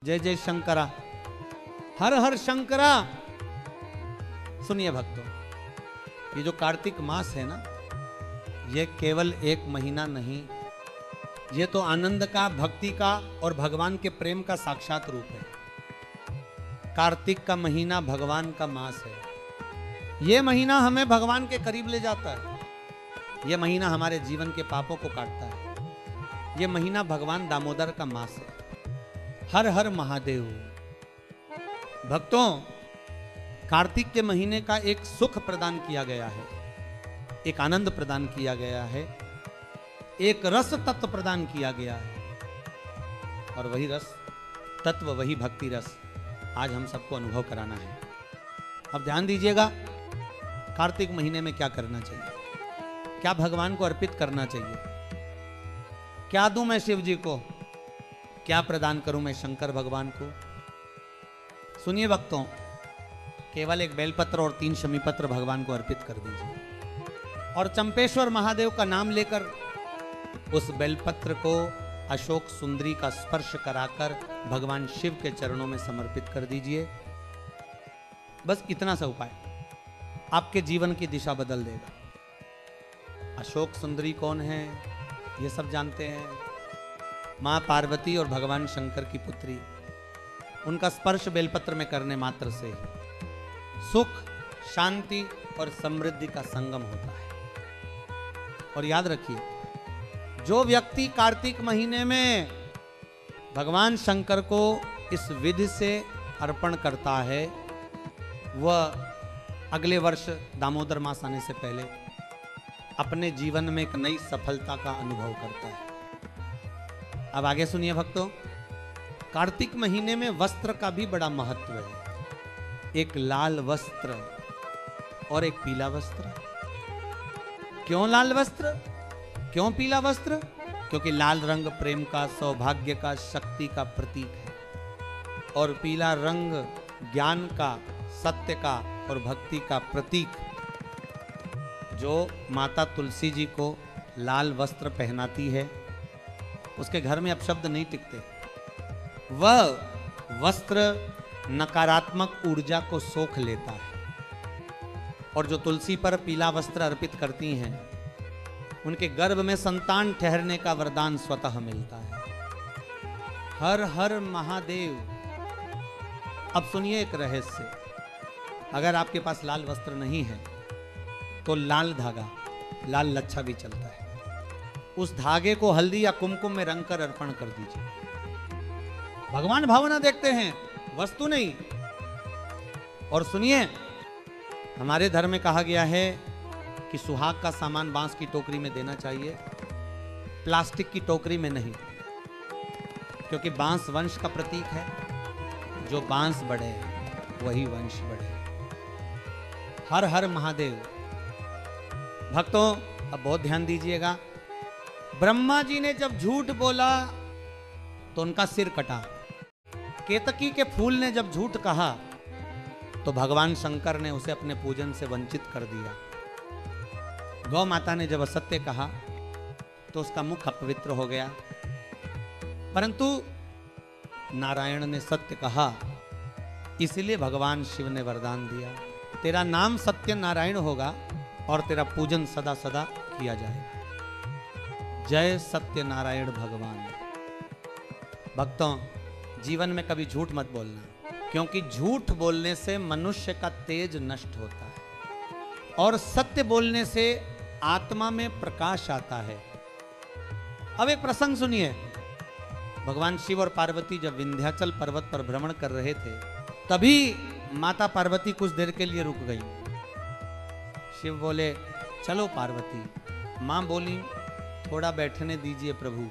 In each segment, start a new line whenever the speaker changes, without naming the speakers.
जय जय शंकरा, हर हर शंकरा। सुनिए भक्तों, ये जो कार्तिक मास है ना, ये केवल एक महीना नहीं, ये तो आनंद का, भक्ति का और भगवान के प्रेम का साक्षात रूप है। कार्तिक का महीना भगवान का मास है। ये महीना हमें भगवान के करीब ले जाता है। ये महीना हमारे जीवन के पापों को काटता है। ये महीना भगवान दामोदर का मास है। हर हर महादेव। भक्तों, कार्तिक के महीने का एक सुख प्रदान किया गया है, एक आनंद प्रदान किया गया है, एक रस तत्व प्रदान किया गया है। और वही रस तत्व, वही भक्ति रस आज हम सबको अनुभव कराना है। अब ध्यान दीजिएगा, कार्तिक महीने में क्या करना चाहिए, क्या भगवान को अर्पित करना चाहिए, क्या दूं मैं शिव जी को, क्या प्रदान करूं मैं शंकर भगवान को। सुनिए भक्तों, केवल एक बेलपत्र और 3 शमीपत्र भगवान को अर्पित कर दीजिए और चंपेश्वर महादेव का नाम लेकर उस बेलपत्र को अशोक सुंदरी का स्पर्श कराकर भगवान शिव के चरणों में समर्पित कर दीजिए। बस इतना सा उपाय आपके जीवन की दिशा बदल देगा। अशोक सुंदरी कौन है, ये सब जानते हैं। मां पार्वती और भगवान शंकर की पुत्री। उनका स्पर्श बेलपत्र में करने मात्र से ही सुख, शांति और समृद्धि का संगम होता है। और याद रखिए, जो व्यक्ति कार्तिक महीने में भगवान शंकर को इस विधि से अर्पण करता है, वह अगले वर्ष दामोदर मास आने से पहले अपने जीवन में एक नई सफलता का अनुभव करता है। अब आगे सुनिए भक्तों, कार्तिक महीने में वस्त्र का भी बड़ा महत्व है। एक लाल वस्त्र और एक पीला वस्त्र। क्यों लाल वस्त्र, क्यों पीला वस्त्र? क्योंकि लाल रंग प्रेम का, सौभाग्य का, शक्ति का प्रतीक है और पीला रंग ज्ञान का, सत्य का और भक्ति का प्रतीक। जो माता तुलसी जी को लाल वस्त्र पहनाती है, उसके घर में अपशब्द नहीं टिकते। वह वस्त्र नकारात्मक ऊर्जा को सोख लेता है। और जो तुलसी पर पीला वस्त्र अर्पित करती हैं, उनके गर्भ में संतान ठहरने का वरदान स्वतः मिलता है। हर हर महादेव। अब सुनिए एक रहस्य। अगर आपके पास लाल वस्त्र नहीं है तो लाल धागा, लाल लच्छा भी चलता है। उस धागे को हल्दी या कुमकुम में रंग कर अर्पण कर दीजिए। भगवान भावना देखते हैं, वस्तु नहीं। और सुनिए, हमारे धर्म में कहा गया है कि सुहाग का सामान बांस की टोकरी में देना चाहिए, प्लास्टिक की टोकरी में नहीं, क्योंकि बांस वंश का प्रतीक है। जो बांस बढ़े वही वंश बढ़े। हर हर महादेव। भक्तों, अब बहुत ध्यान दीजिएगा। ब्रह्मा जी ने जब झूठ बोला तो उनका सिर कटा। केतकी के फूल ने जब झूठ कहा तो भगवान शंकर ने उसे अपने पूजन से वंचित कर दिया। गौ माता ने जब असत्य कहा तो उसका मुख अपवित्र हो गया। परंतु नारायण ने सत्य कहा, इसलिए भगवान शिव ने वरदान दिया, तेरा नाम सत्य नारायण होगा और तेरा पूजन सदा सदा किया जाएगा। जय सत्य नारायण भगवान। भक्तों, जीवन में कभी झूठ मत बोलना, क्योंकि झूठ बोलने से मनुष्य का तेज नष्ट होता है और सत्य बोलने से आत्मा में प्रकाश आता है। अब एक प्रसंग सुनिए। भगवान शिव और पार्वती जब विंध्याचल पर्वत पर भ्रमण कर रहे थे, तभी माता पार्वती कुछ देर के लिए रुक गई। शिव बोले, चलो पार्वती। मां बोली, थोड़ा बैठने दीजिए प्रभु।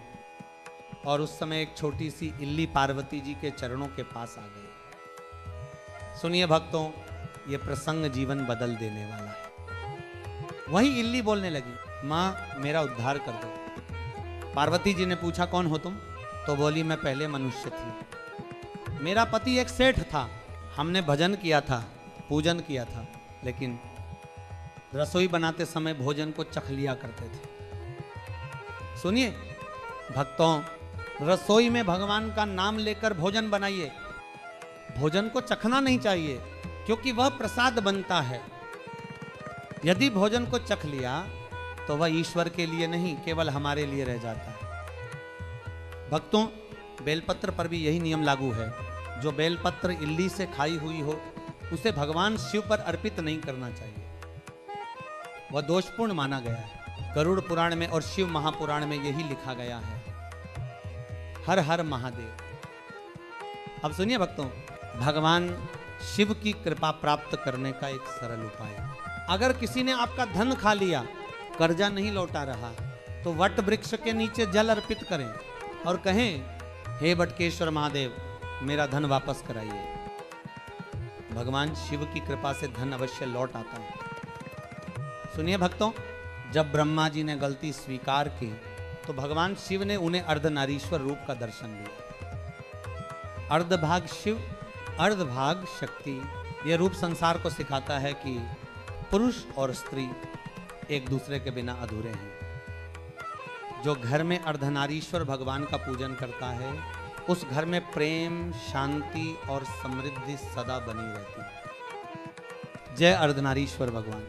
और उस समय एक छोटी सी इल्ली पार्वती जी के चरणों के पास आ गई। सुनिए भक्तों, ये प्रसंग जीवन बदल देने वाला है। वही इल्ली बोलने लगी, मां मेरा उद्धार कर दो। पार्वती जी ने पूछा, कौन हो तुम? तो बोली, मैं पहले मनुष्य थी, मेरा पति एक सेठ था, हमने भजन किया था, पूजन किया था, लेकिन रसोई बनाते समय भोजन को चख लिया करते थे। सुनिए भक्तों, रसोई में भगवान का नाम लेकर भोजन बनाइए। भोजन को चखना नहीं चाहिए, क्योंकि वह प्रसाद बनता है। यदि भोजन को चख लिया तो वह ईश्वर के लिए नहीं, केवल हमारे लिए रह जाता है। भक्तों, बेलपत्र पर भी यही नियम लागू है। जो बेलपत्र इल्ली से खाई हुई हो उसे भगवान शिव पर अर्पित नहीं करना चाहिए, वह दोषपूर्ण माना गया है। गरुड़ पुराण में और शिव महापुराण में यही लिखा गया है। हर हर महादेव। अब सुनिए भक्तों, भगवान शिव की कृपा प्राप्त करने का एक सरल उपाय। अगर किसी ने आपका धन खा लिया, कर्जा नहीं लौटा रहा, तो वट वृक्ष के नीचे जल अर्पित करें और कहें, हे बटकेश्वर महादेव, मेरा धन वापस कराइए। भगवान शिव की कृपा से धन अवश्य लौट आता है। सुनिए भक्तों, जब ब्रह्मा जी ने गलती स्वीकार की तो भगवान शिव ने उन्हें अर्धनारीश्वर रूप का दर्शन दिया। अर्धभाग शिव, अर्धभाग शक्ति। यह रूप संसार को सिखाता है कि पुरुष और स्त्री एक दूसरे के बिना अधूरे हैं। जो घर में अर्धनारीश्वर भगवान का पूजन करता है, उस घर में प्रेम, शांति और समृद्धि सदा बनी रहती है। जय अर्धनारीश्वर भगवान।